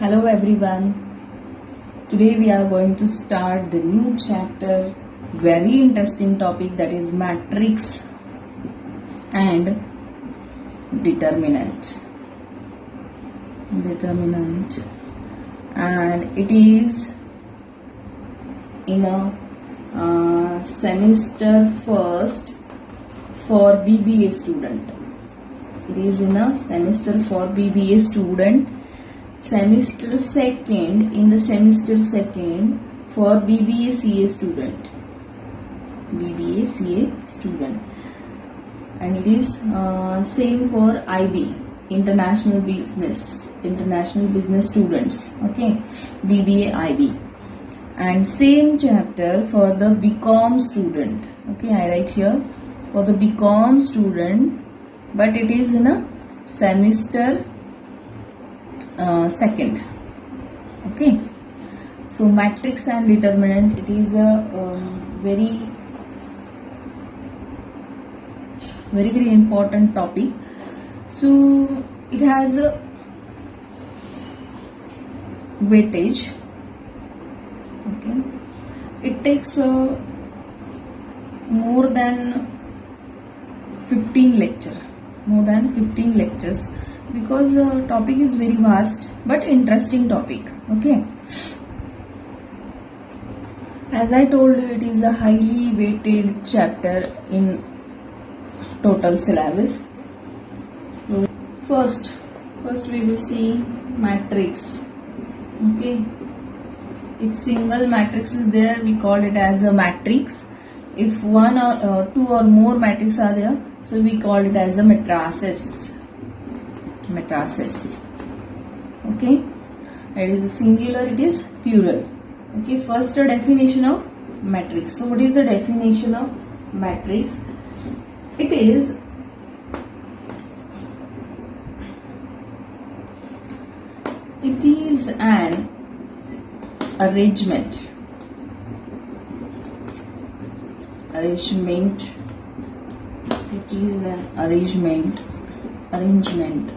Hello everyone. Today we are going to start the new chapter, very interesting topic, that is matrix and determinant. And it is in a semester first for BBA student. It is in a semester for BBA student. Semester second, in the semester second for BBA CA student. BBA CA student. And it is same for IB, international business students. Okay, BBA IB. And same chapter for the BCom student. Okay, I write here for the BCom student, but it is in a semester second. Okay, so matrix and determinant, it is a very important topic. So it has a weightage. Okay, it takes more than 15 lectures, because the topic is very vast but interesting topic. Okay, as I told you, it is a highly weighted chapter in total syllabus. First we will see matrix. Okay, if single matrix is there, we call it as a matrix. If one or two or more matrices are there, so we call it as a matrices. Okay, it is singular, it is plural. Okay, first a definition of matrix. So what is the definition of matrix? It is an arrangement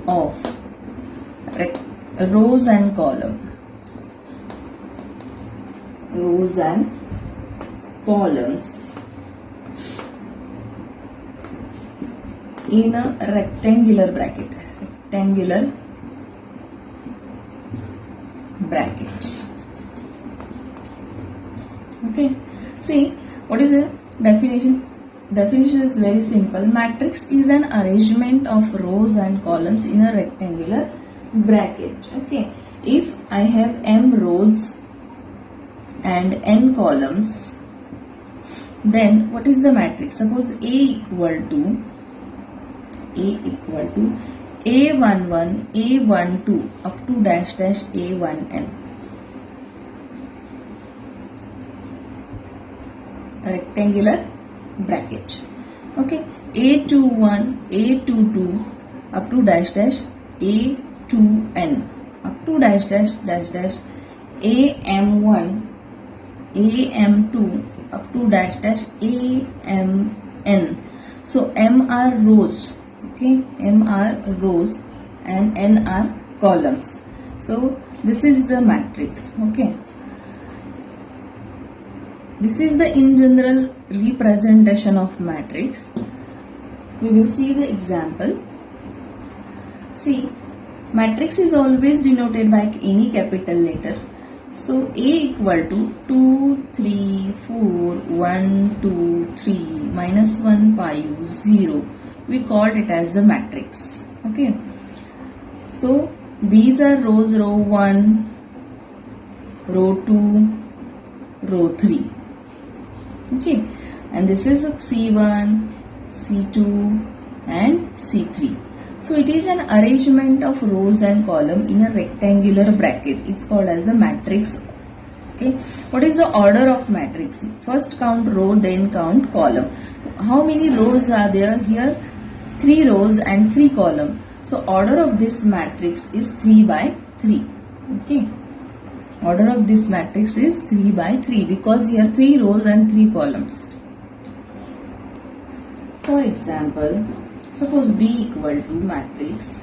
of rows and columns in a rectangular bracket. Okay, see what is the definition? Definition is very simple. Matrix is an arrangement of rows and columns in a rectangular bracket. Okay, if I have m rows and n columns, then what is the matrix? Suppose A equal to A11, A12 up to dash dash A1n. Rectangular bracket. Okay, A21, A22 up to dash dash A2n up to dash dash dash dash AM1, AM2 up to dash dash AMN. So M are rows. Okay, M are rows and N are columns. So this is the matrix. Okay, this is the in general representation of matrix. We will see the example. See, matrix is always denoted by any capital letter. So A equal to 2, 3, 4, 1, 2, 3, minus 1, 5, 0. We called it as the matrix. Okay, so these are rows: row 1, row 2, row 3. Okay, and this is C1, C2 and C3. So it is an arrangement of rows and column in a rectangular bracket. It's called as a matrix. Okay, what is the order of matrix? First count row, then count column. How many rows are there here? 3 rows and 3 columns. So order of this matrix is 3 by 3. Okay, order of this matrix is 3 by 3 because here 3 rows and 3 columns. For example, suppose B equal to matrix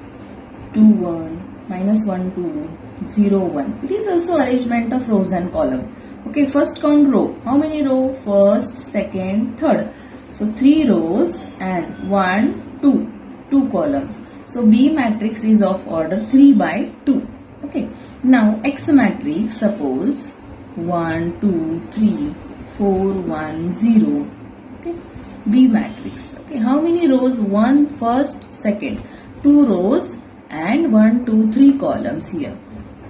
2 1 minus 1 2 0, 1. It is also arrangement of rows and column. Okay, first count row. How many row? First, second, third. So 3 rows and 1, 2. 2 columns. So B matrix is of order 3 by 2. Okay. Now X matrix, suppose 1, 2, 3, 4, 1, 0. Okay. B matrix. Okay. How many rows? 1, first, second. 2 rows and 1, 2, 3 columns here.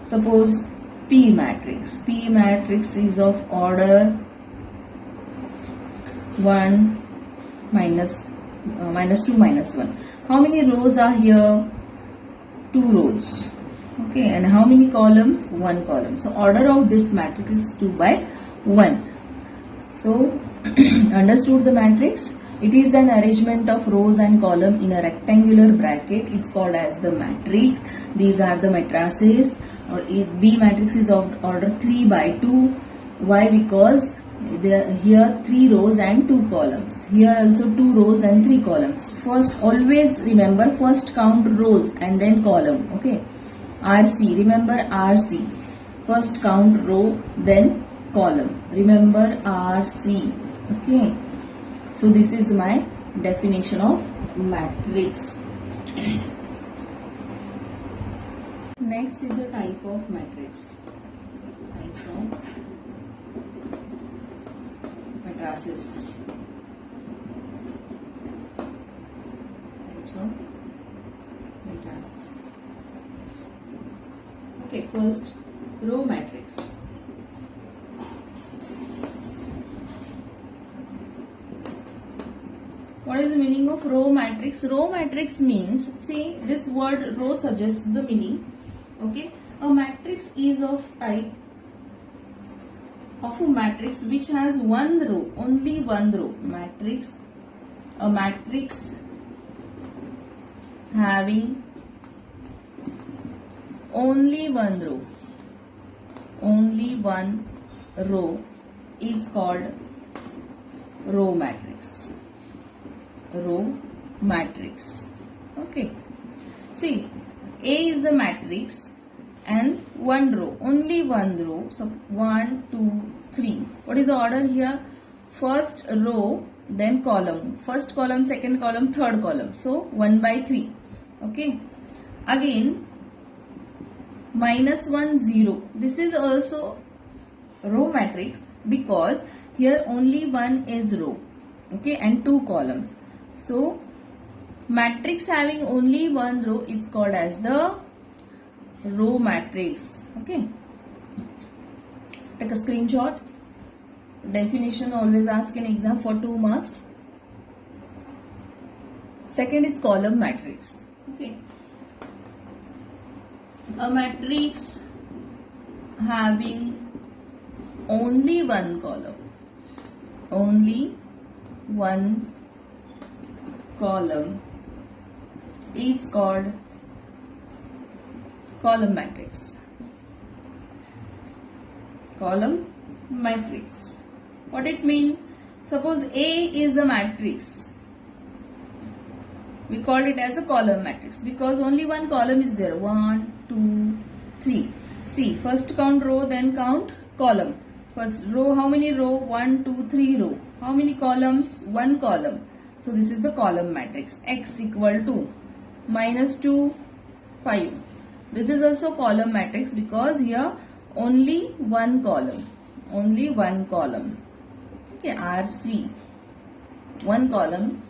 Suppose P matrix. P matrix is of order 1 minus 2 minus 1. How many rows are here? 2 rows. Okay, and how many columns? 1 column. So order of this matrix is 2 by 1. So understood the matrix? It is an arrangement of rows and column in a rectangular bracket. It's called as the matrix. These are the matrices. B matrix is of order 3 by 2. Why? Because here 3 rows and 2 columns. Here also 2 rows and 3 columns. First, always remember, first count rows and then column. Okay. RC. Remember RC. First count row, then column. Remember RC. Okay. So this is my definition of matrix. Next is a type of matrix. Types of matrices. Types of matrices. Okay, first row matrix. What is the meaning of row matrix? Row matrix means, see, this word row suggests the meaning. Okay, a matrix is of type of a matrix which has one row, only one row. A matrix having only one row is called row matrix. Row matrix. Okay, see, A is the matrix and one row, only one row. So 1, 2, 3. What is the order here? First row, then column. First column, second column, third column. So 1 by 3. Okay. Again, -1, 0. This is also row matrix because here only one is row. Okay, and 2 columns. So matrix having only one row is called as the row matrix. Okay, take a screenshot. Definition always ask in exam for 2 marks. Second is column matrix. Okay, a matrix having only one column, is called column matrix. Column matrix. What it mean? Suppose A is the matrix. We call it as a column matrix because only one column is there. 1, 2, 3. See, first count row, then count column. First row, how many row? 1, 2, 3 row. How many columns? 1 column. So this is the column matrix. X equal to -2, 5. This is also column matrix because here only one column. Okay, RC, one column.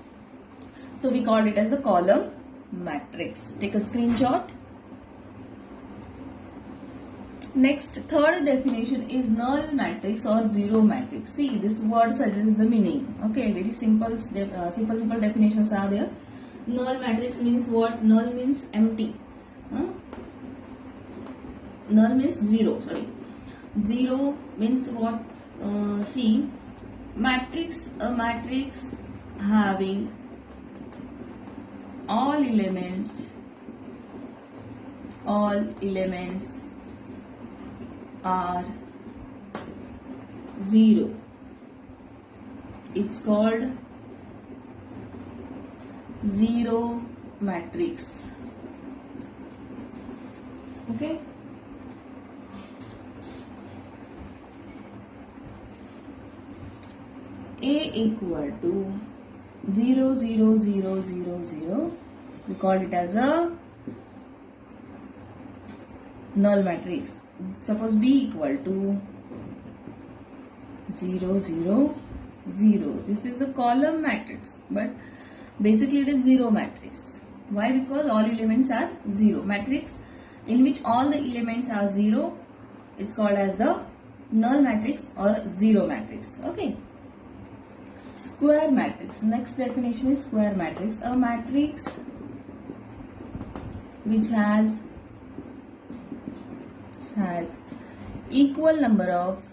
So we call it as a column matrix. Take a screenshot. Next, third definition is null matrix or zero matrix. See, this word suggests the meaning. Okay, very simple definitions are there. Null matrix means what? Null means empty. Null means zero. Sorry, zero means what? See, a matrix having all elements are 0. It's called zero matrix. Okay. A equal to 0, 0, 0, 0, 0. We call it as a null matrix. Suppose B equal to 0, 0, 0. This is a column matrix, but basically it is zero matrix. Why? Because all elements are zero. Matrix in which all the elements are zero, it's called as the null matrix or zero matrix. Okay. Square matrix. Next definition is square matrix. A matrix which has equal number of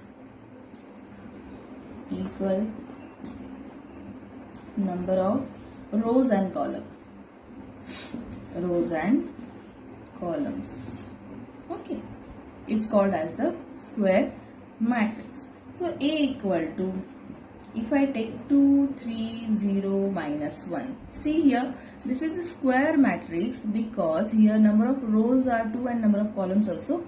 rows and columns. Okay, it's called as the square matrix. So A equal to, if I take 2, 3, 0, minus 1. See here, this is a square matrix because here number of rows are 2 and number of columns also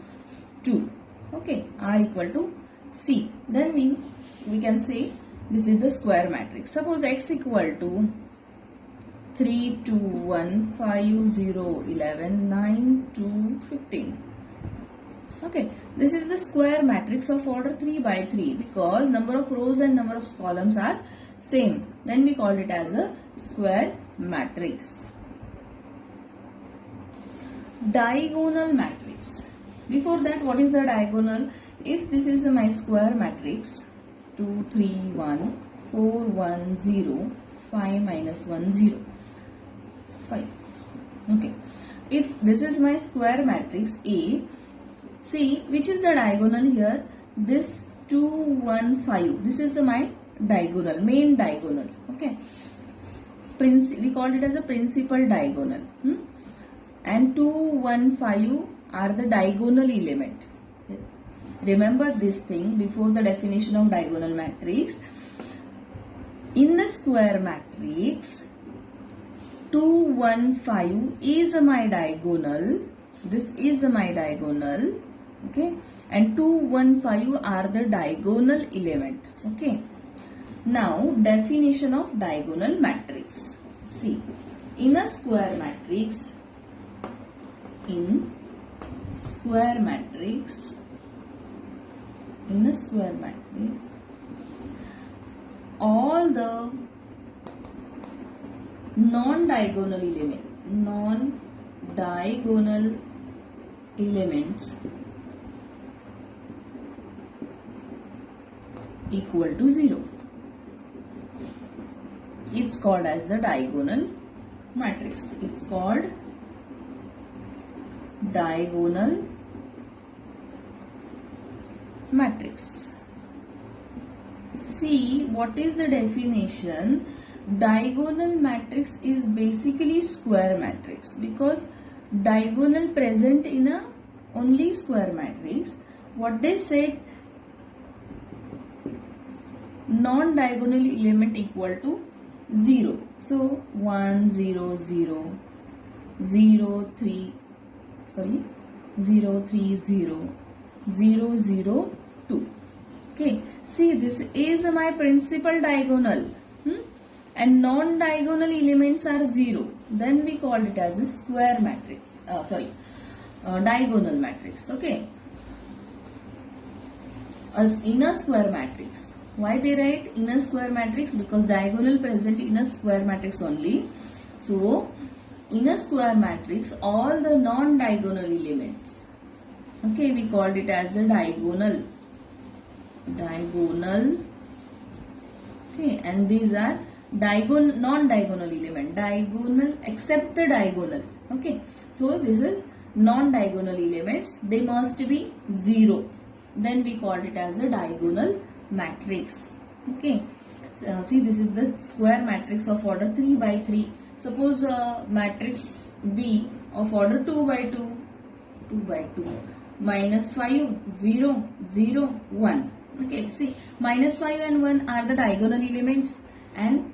2. Okay, R equal to C. Then we can say this is the square matrix. Suppose X equal to 3, 2, 1, 5, 0, 11, 9, 2, 15. Okay, this is the square matrix of order 3 by 3 because number of rows and number of columns are same. Then we call it as a square matrix. Diagonal matrix. Before that, what is the diagonal? If this is my square matrix, 2, 3, 1, 4, 1, 0, 5, minus 1, 0, 5. Okay. If this is my square matrix A, see which is the diagonal here? This 2, 1, 5. This is my diagonal, main diagonal. Okay. We call it as a principal diagonal. And 2, 1, 5 are the diagonal element. Remember this thing before the definition of diagonal matrix. In the square matrix, 2, 1, 5 is my diagonal. This is my diagonal. Okay. And 2, 1, 5 are the diagonal element. Okay. Now, definition of diagonal matrix. See, in a square matrix, all the non-diagonal elements equal to 0. It's called as the diagonal matrix. It's called diagonal matrix. See, what is the definition? Diagonal matrix is basically square matrix because diagonal present in a only square matrix. What they said, non-diagonal element equal to 0. So 1, 0, 0, 0, 3, 0, 3, 0, 0, 0, 2. Okay. See, this is my principal diagonal. And non-diagonal elements are 0. Then we call it as a square matrix. Diagonal matrix. Okay. As inner square matrix. Why they write inner square matrix? Because diagonal present in a square matrix only. So, in a square matrix, all the non-diagonal elements. Okay, we called it as a diagonal. Okay, and these are non-diagonal element. Diagonal except the diagonal. Okay, so this is non-diagonal elements. They must be 0. Then we called it as a diagonal matrix. Okay, see, this is the square matrix of order 3 by 3. Suppose matrix B of order 2 by 2, 2 by 2, minus 5, 0, 0, 1. Okay, see, minus 5 and 1 are the diagonal elements and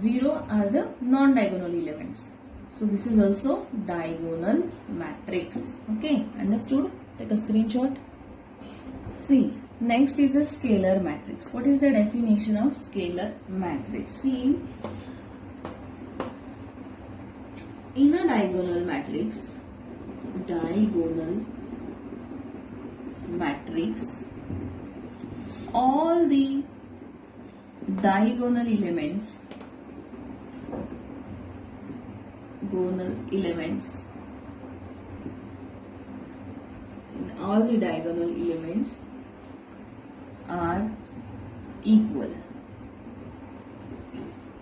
0 are the non-diagonal elements. So this is also diagonal matrix. Okay, understood? Take a screenshot. See, Next is a scalar matrix. What is the definition of scalar matrix? See, in a diagonal matrix, all the diagonal elements are equal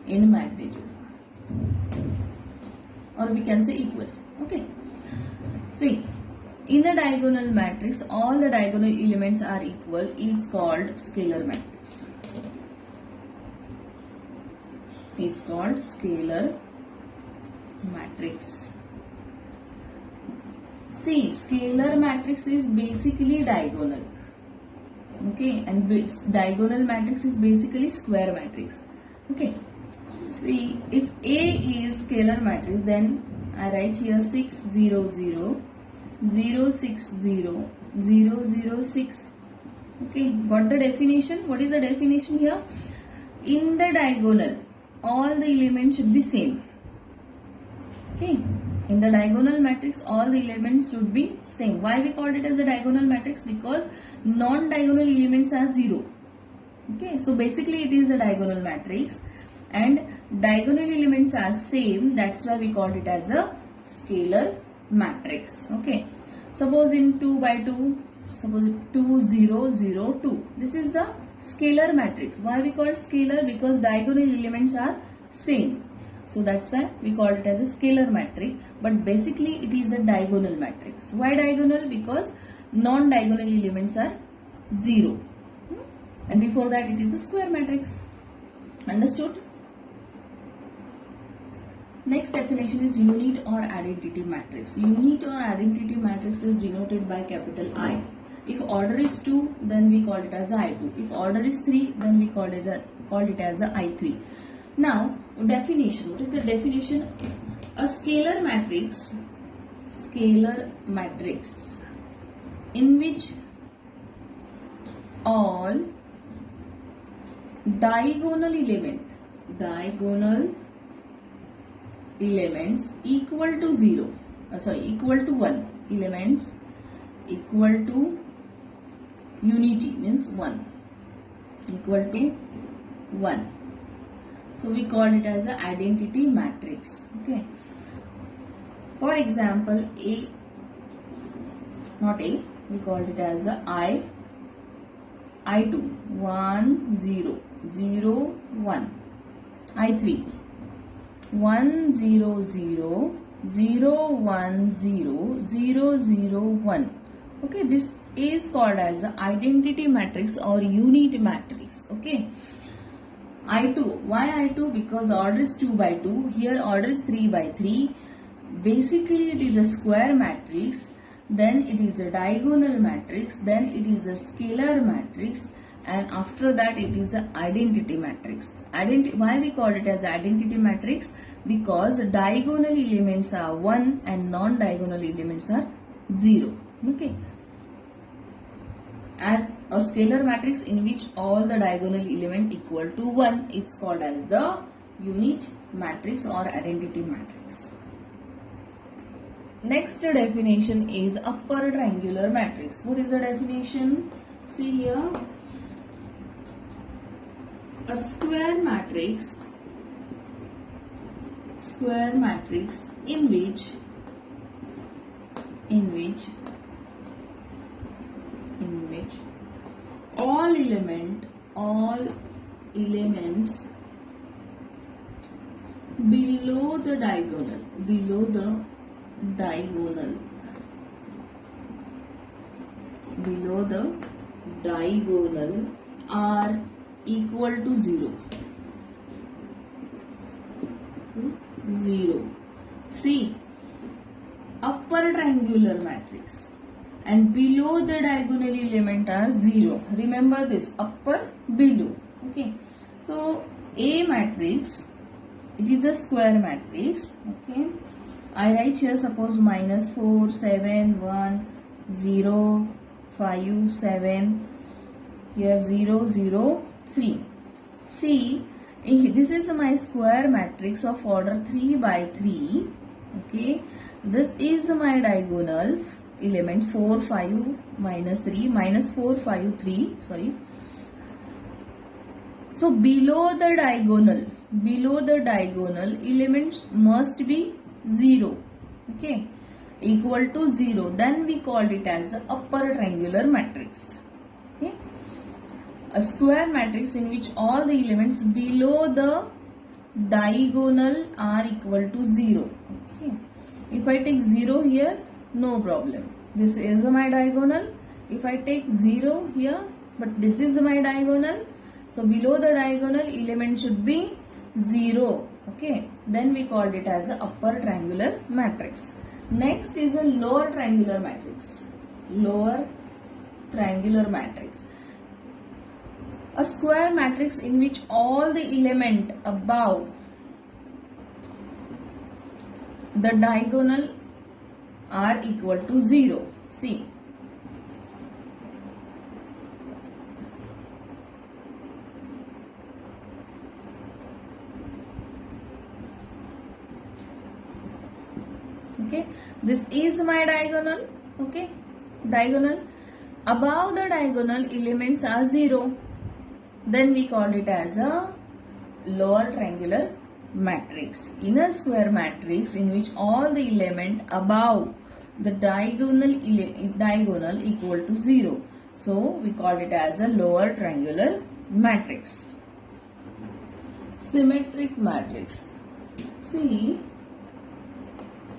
in magnitude, or we can say equal. Okay. See, in a diagonal matrix, all the diagonal elements are equal is called scalar matrix. It's called scalar matrix. See, scalar matrix is basically diagonal. Okay, and diagonal matrix is basically square matrix. Okay. See, if A is scalar matrix, then I write here 6 0 0 0 6 0 0 0 6. Okay, got the definition? What is the definition here? In the diagonal, all the elements should be same. Okay, in the diagonal matrix, all the elements should be same. Why we called it as the diagonal matrix? Because non-diagonal elements are 0. Okay, so basically it is a diagonal matrix and diagonal elements are same. That's why we called it as a scalar matrix. Okay, suppose in 2 by 2, suppose 2 0 0 2. This is the scalar matrix. Why we call it scalar? Because diagonal elements are same. So that's why we call it as a scalar matrix, but basically it is a diagonal matrix. Why diagonal? Because non-diagonal elements are 0. And before that it is a square matrix. Understood? Next definition is unit or identity matrix. Unit or identity matrix is denoted by capital I. If order is 2, then we call it as a I2. If order is 3, then we call it as a I3. Now, definition. What is the definition? A scalar matrix in which all diagonal elements equal to 0, equal to 1, elements equal to unity means 1, equal to 1. So we call it as an identity matrix. Okay. For example, we called it as a I2, 1 0 0 1, I3, 1 0 0 0 1 0 0 0 1. Okay, this is called as the identity matrix or unit matrix. Okay, I2. Why I2? Because order is 2 by 2. Here order is 3 by 3. Basically it is a square matrix. Then it is a diagonal matrix. Then it is a scalar matrix. And after that it is the identity matrix. Why we call it as identity matrix? Because diagonal elements are 1 and non-diagonal elements are 0. Okay. As a scalar matrix in which all the diagonal element equal to 1, it's called as the unit matrix or identity matrix. Next definition is upper triangular matrix. What is the definition? See here. A square matrix in which all elements below the diagonal are equal to 0. 0. See, upper triangular matrix and below the diagonal element are 0. Remember this, upper, below. Okay. So A matrix, it is a square matrix. Okay. I write here suppose -4 7 1 0 5 7. here 0, 0, 3. See, this is my square matrix of order 3 by 3. Okay, this is my diagonal element 4, 5, minus 3, minus 4, 5, 3, sorry. So below the diagonal elements must be 0, okay, equal to 0. Then we called it as the upper triangular matrix. Okay, a square matrix in which all the elements below the diagonal are equal to 0. Okay, if I take 0 here, no problem. This is my diagonal. If I take 0 here, but this is my diagonal, so below the diagonal element should be 0. Okay, then we called it as a upper triangular matrix. Next is a lower triangular matrix. Lower triangular matrix. A square matrix in which all the element above the diagonal are equal to 0. See, okay, this is my diagonal. Okay, diagonal, above the diagonal elements are 0, then we called it as a lower triangular matrix. In a square matrix in which all the element above the diagonal equal to 0, so we called it as a lower triangular matrix. Symmetric matrix. See,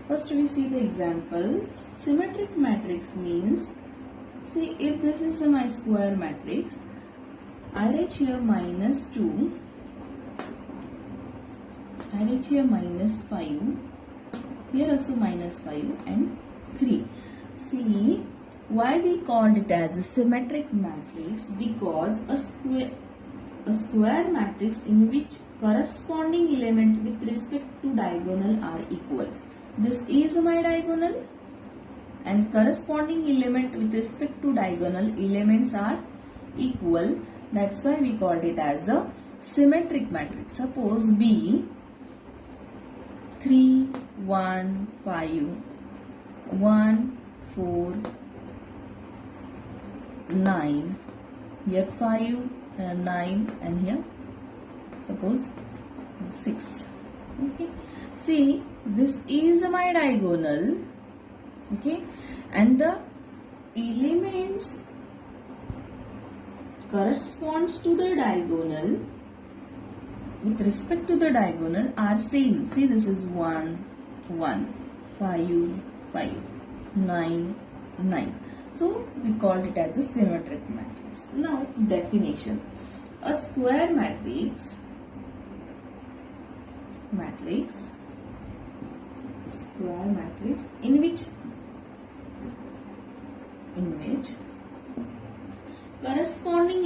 first we see the example. Symmetric matrix means, see, if this is my square matrix, I write here minus 2, I write here minus 5, here also minus 5 and 3. See, why we called it as a symmetric matrix? Because a square matrix in which corresponding element with respect to diagonal are equal. This is my diagonal and corresponding element with respect to diagonal elements are equal. That's why we called it as a symmetric matrix. Suppose B 3, 1, 5, 1, 4, 9, here 5, 9 and here suppose 6. Okay, see, this is my diagonal, okay, and the elements corresponds to the diagonal with respect to the diagonal are same. See, this is 1, 1, 5, 5, 9, 9. So we called it as a symmetric matrix. Now definition. A square matrix in which corresponding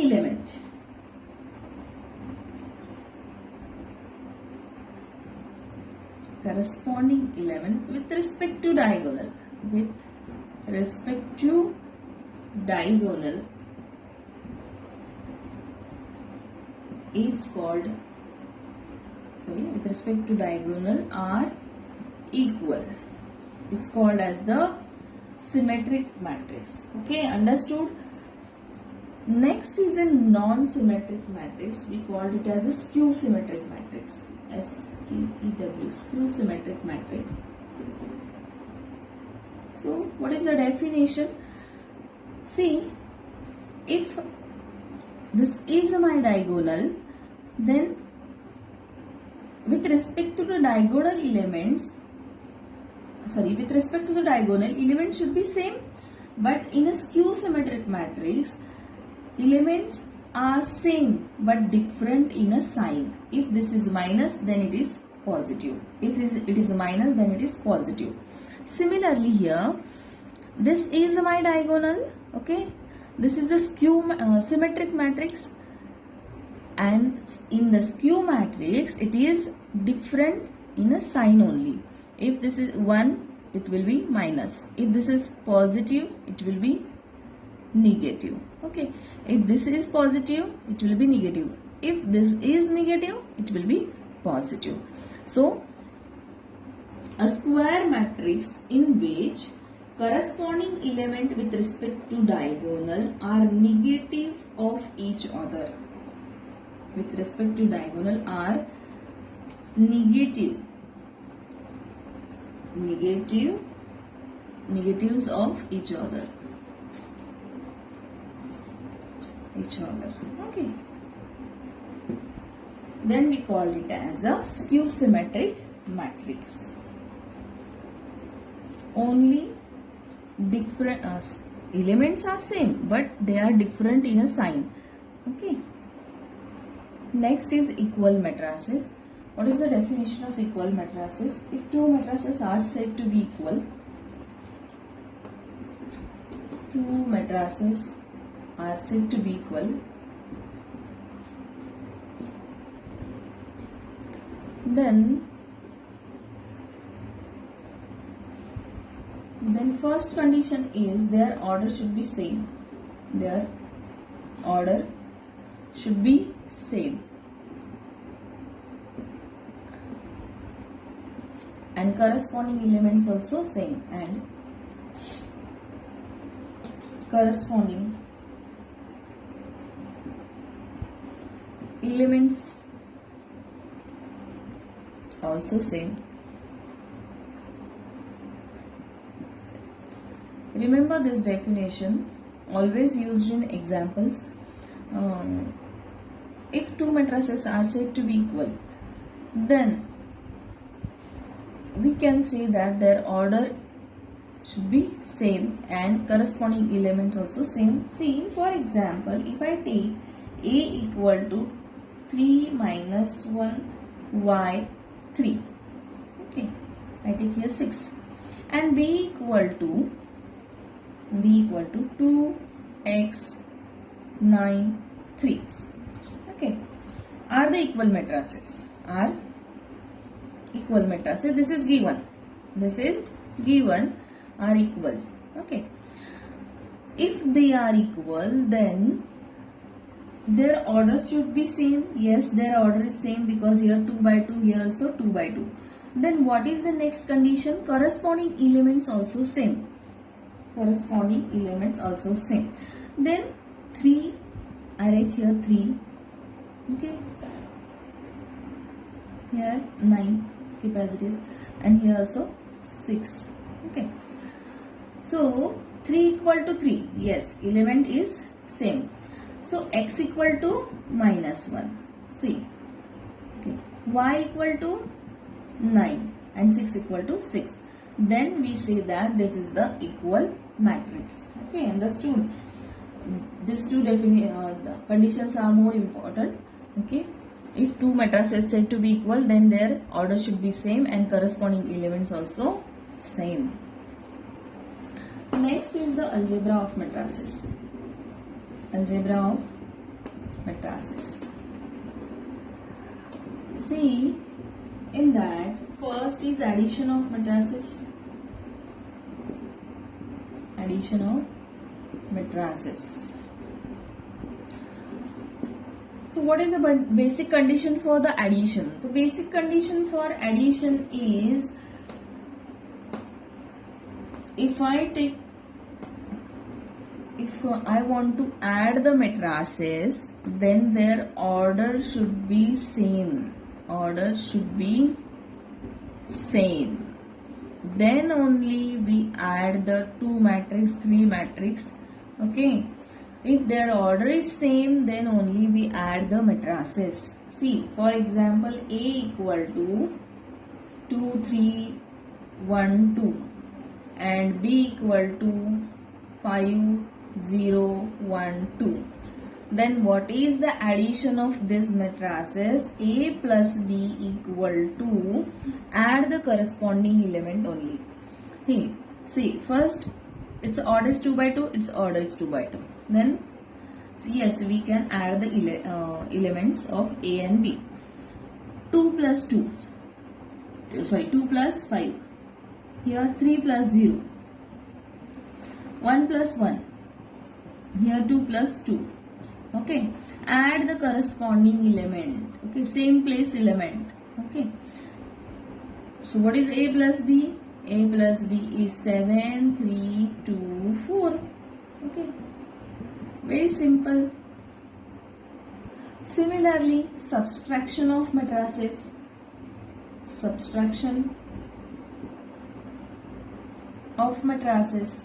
element with respect to diagonal is called, with respect to diagonal are equal. It's called as the symmetric matrix. Okay, understood? Next is a non-symmetric matrix. We called it as a skew symmetric matrix. S-Q-E-W, skew symmetric matrix. So, what is the definition? See, if this is my diagonal, then with respect to the diagonal elements, should be same, but in a skew symmetric matrix, elements are same but different in a sign. If this is minus, then it is positive. If it is minus, then it is positive. Similarly here, this is my diagonal, okay, this is the skew symmetric matrix, and in the skew matrix it is different in a sign only. If this is 1, it will be minus. If this is positive, it will be negative. Okay, if this is positive, it will be negative. If this is negative, it will be positive. So a square matrix in which corresponding element with respect to diagonal are negative of each other. With respect to diagonal are negatives of each other. Okay. Then we call it as a skew symmetric matrix. Only different elements are same, but they are different in a sign. Okay. Next is equal matrices. What is the definition of equal matrices? If two matrices are said to be equal, then first condition is their order should be same. And corresponding elements also same, and corresponding elements also same. Remember this definition, always used in examples. If two matrices are said to be equal, then we can say that their order should be same and corresponding elements also same. See, for example, if I take A equal to 3 minus 1 y 3, okay, I take here 6, and B equal to 2x 9 3. Okay, are the equal matrices? This is given, are equal. Okay, if they are equal, then their order should be same. Yes, their order is same because here 2 by 2, here also 2 by 2. Then what is the next condition? Corresponding elements also same. Then 3, I write here 3. Okay, here 9 capacities, and here also 6. Okay, so 3 equal to 3, yes, element is same. So x equal to minus 1, see, okay, y equal to 9 and 6 equal to 6. Then we say that this is the equal matrix. Okay, understood? These two conditions are more important. Okay, if two matrices said to be equal, then their order should be same and corresponding elements also same. Next is the algebra of matrices. See, in that first is addition of matrices. So what is the basic condition for the addition? The basic condition for addition is, if I want to add the matrices, then their order should be same. Then only we add the 2 matrix, 3 matrix. Okay, if their order is same, then only we add the matrices. See, for example, A equal to 2 3 1 2 and B equal to 5 0 1 2. Then what is the addition of these matrices? A plus B equal to, add the corresponding element only. Hey, see, first its order is 2 by 2, its order is 2 by 2. Then yes, we can add the elements of A and B. 2 plus 2 plus 5. Here 3 plus 0. 1 plus 1. here 2 plus 2. Okay, add the corresponding element. Okay, same place element. Okay, so what is a plus b? A plus b is 7, 3, 2, 4. Okay, very simple. Similarly, subtraction of matrices. Subtraction of matrices.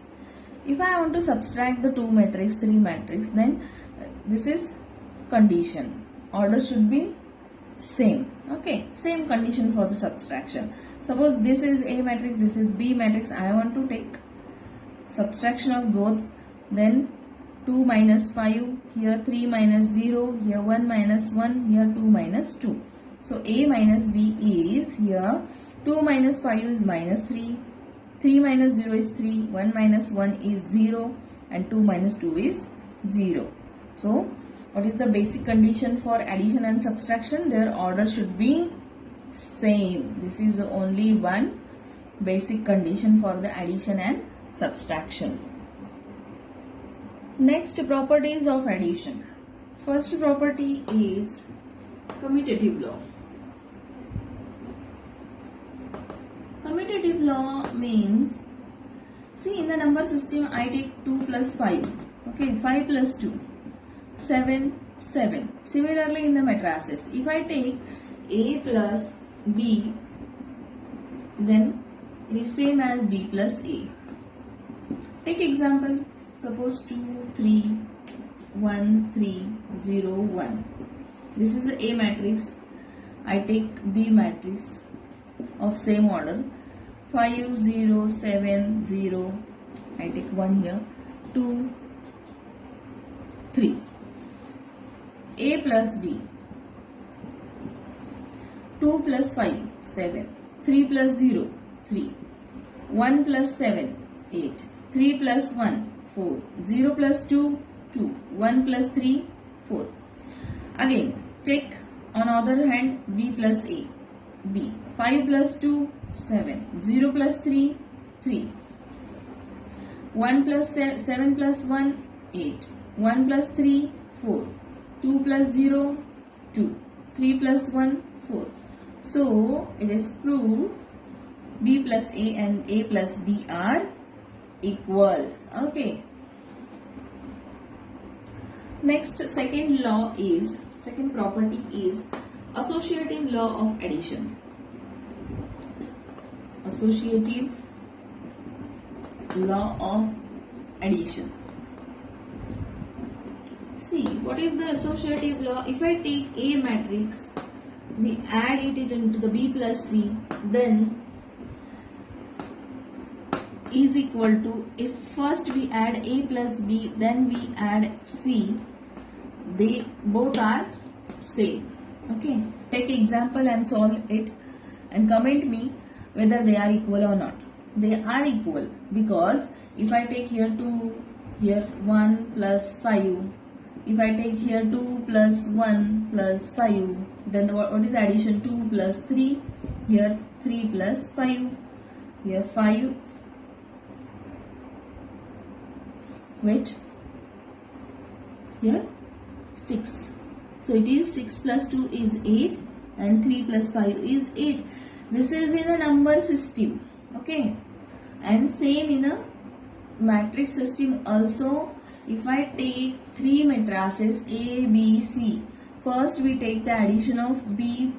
If I want to subtract the 2 matrix, 3 matrix, then this is condition. Order should be same. Okay, same condition for the subtraction. Suppose this is A matrix, this is B matrix. I want to take subtraction of both. Then 2 minus 5, here 3 minus 0, here 1 minus 1, here 2 minus 2. So A minus B is here 2 minus 5 is minus 3, 3 minus 0 is 3, 1 minus 1 is 0 and 2 minus 2 is 0. So what is the basic condition for addition and subtraction? Their order should be same. This is only one basic condition for the addition and subtraction. Next, properties of addition. First property is commutative law. Commutative law means, see, in the number system I take 2 plus 5. Okay, 5 plus 2, 7, 7. Similarly in the matrices, if I take A plus B, then it is same as B plus A. Take example, suppose 2, 3, 1, 3, 0, 1. This is the A matrix. I take B matrix of same order. 5, 0, 7, 0. I take 1 here. 2, 3. A plus B. 2 plus 5, 7. 3 plus 0, 3. 1 plus 7, 8. 3 plus 1, 4. 0 plus 2, 2. 1 plus 3, 4. Again, take on other hand B plus A. B. 5 plus 2, 7. 0 plus 3, 3. 1 plus 7 plus 1, 8. 1 plus 3, 4. 2 plus 0, 2. 3 plus 1, 4. So, it is proved B plus A and A plus B are equal. Okay. Next, second property is associative law of addition. Associative law of addition. See, what is the associative law? If I take A matrix, we add it into the B plus C, then is equal to, if first we add A plus B, then we add C, they both are same. Okay, take example and solve it and comment me whether they are equal or not. They are equal because if I take here 2, here 1 plus 5, if I take here 2 plus 1 plus 5, then what is addition? 2 plus 3, here 3 plus 5, here 5, wait, here 6. So it is 6 plus 2 is 8 and 3 plus 5 is 8. This is in a number system. Okay, and same in a matrix system also. If I take 3 matrices A, B, C, first we take the addition of B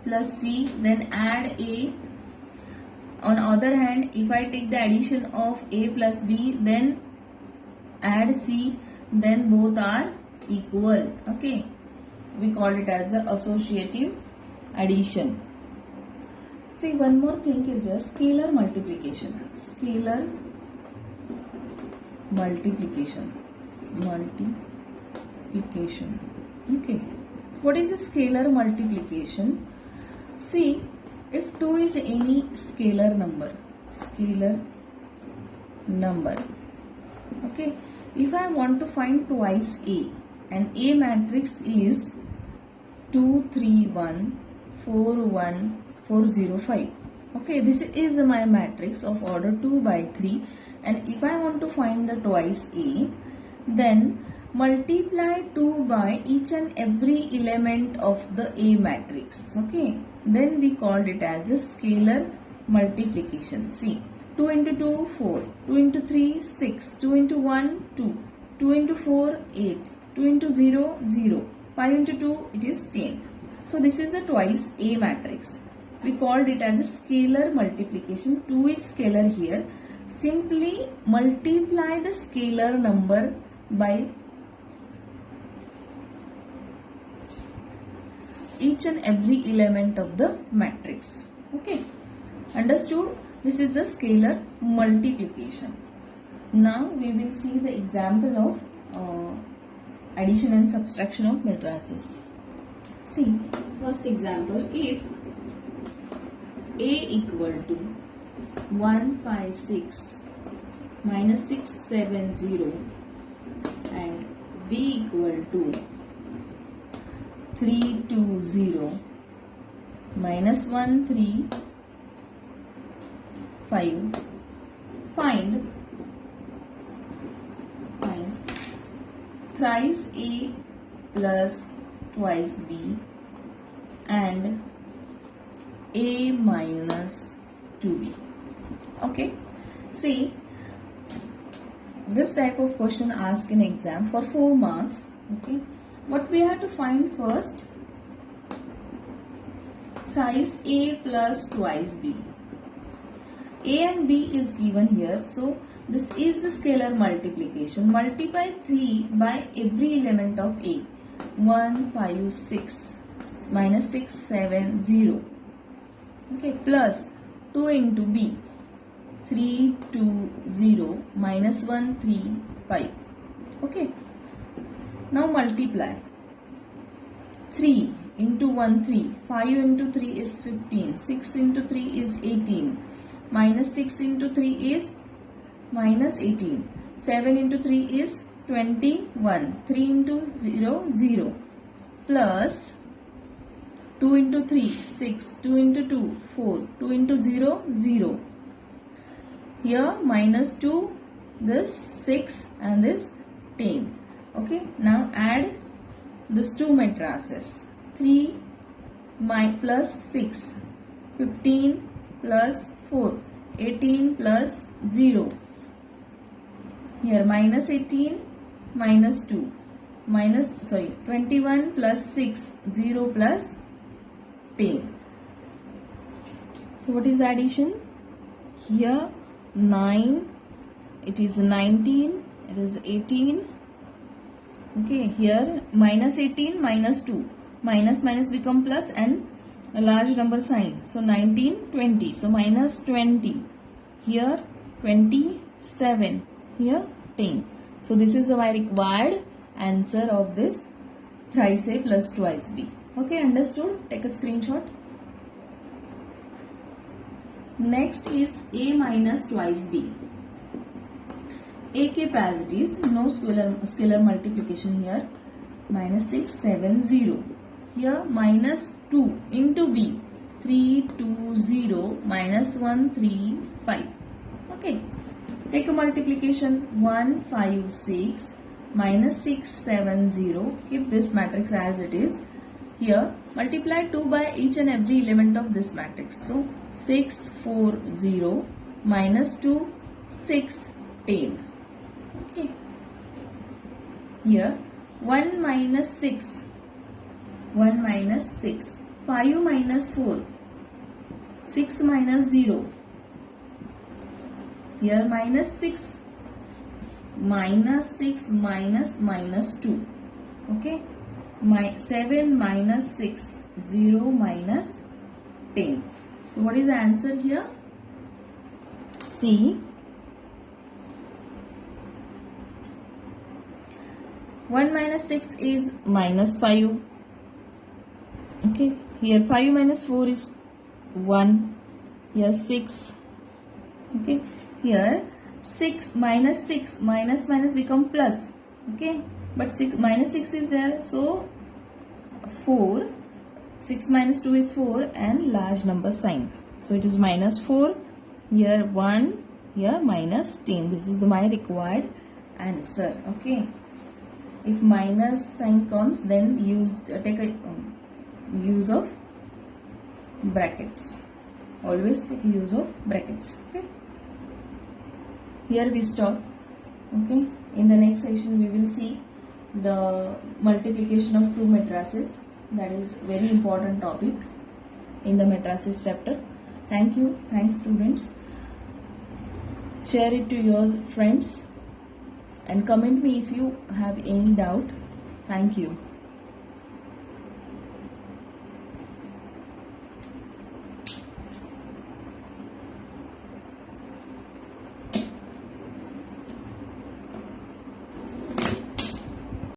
plus C, then add A. On other hand, if I take the addition of A plus B, then add C, then both are equal. Okay, we call it as the associative addition. See, one more thing is the scalar multiplication. Scalar multiplication. Okay, what is the scalar multiplication? See, if 2 is any scalar number, okay, if I want to find twice A, and A matrix is 2, 3, 1, 4, 1, 4, 0, 5. Okay, this is my matrix of order 2 by 3, and if I want to find the twice A, Then multiply 2 by each and every element of the A matrix. Okay. Then we called it as a scalar multiplication. See, 2 into 2, 4. 2 into 3, 6. 2 into 1, 2. 2 into 4, 8. 2 into 0, 0. 5 into 2, it is 10. So this is a twice A matrix. We called it as a scalar multiplication. 2 is scalar here. Simply multiply the scalar number by each and every element of the matrix. Okay, understood? This is the scalar multiplication. Now we will see the example of addition and subtraction of matrices. See, first example, if A equal to 156 minus 670 and B equal to 320 minus 135, find thrice A plus twice B and A minus 2B. Okay, see, this type of question asked in exam for 4 marks. Okay, what we have to find first? Thrice A plus twice B. A and B is given here, so this is the scalar multiplication. Multiply 3 by every element of A. 156 minus 670. Okay, plus 2 into B. 320 minus 135. Okay, now multiply 3 into 1 3, 5 into 3 is 15, 6 into 3 is 18, minus 6 into 3 is minus 18, 7 into 3 is 21, 3 into 0 0, plus 2 into 3 6, 2 into 2 4, 2 into 0 0. Here minus 2, this 6 and this 10. Okay, now add this 2 matrices. 3 plus 6, 15 plus 4, 18 plus 0. Here minus 18 minus 2 minus 21 plus 6, 0 plus 10. So what is the addition? Here 9, it is 19, it is 18. Okay, here minus 18 minus 2, minus minus become plus and a large number sign. So 19, 20. So minus 20. Here 27. Here 10. So this is my required answer of this thrice A plus twice B. Okay, understood? Take a screenshot. Next is A minus twice B. A capacities, no scalar multiplication here. Minus 670. Here minus 2 into B. 320 minus 135. Okay. Take a multiplication. 156 minus 670. Keep this matrix as it is. Here multiply 2 by each and every element of this matrix. So 640 minus 2, 610. Okay. Here 1 minus 6. 1 minus 6. 5 minus 4. 6 minus 0. Here minus 6. Minus 6 minus minus 2. Okay. 7 minus 6. 0 minus 10. So what is the answer here? See. 1 minus 6 is minus 5. Okay. Here 5 minus 4 is 1. Here 6. Okay. Here 6 minus become plus. Okay. But 6 minus 6 is there. So 4. 6 minus 2 is 4 and large number sign. So it is minus 4. Here 1. Here minus 10. This is my required answer. Okay, if minus sign comes, then take a use of brackets. Always take use of brackets. Okay, here we stop. Okay, in the next session we will see the multiplication of two matrices. That is very important topic in the matrices chapter. Thank you. Thanks students. Share it to your friends and comment me if you have any doubt. Thank you.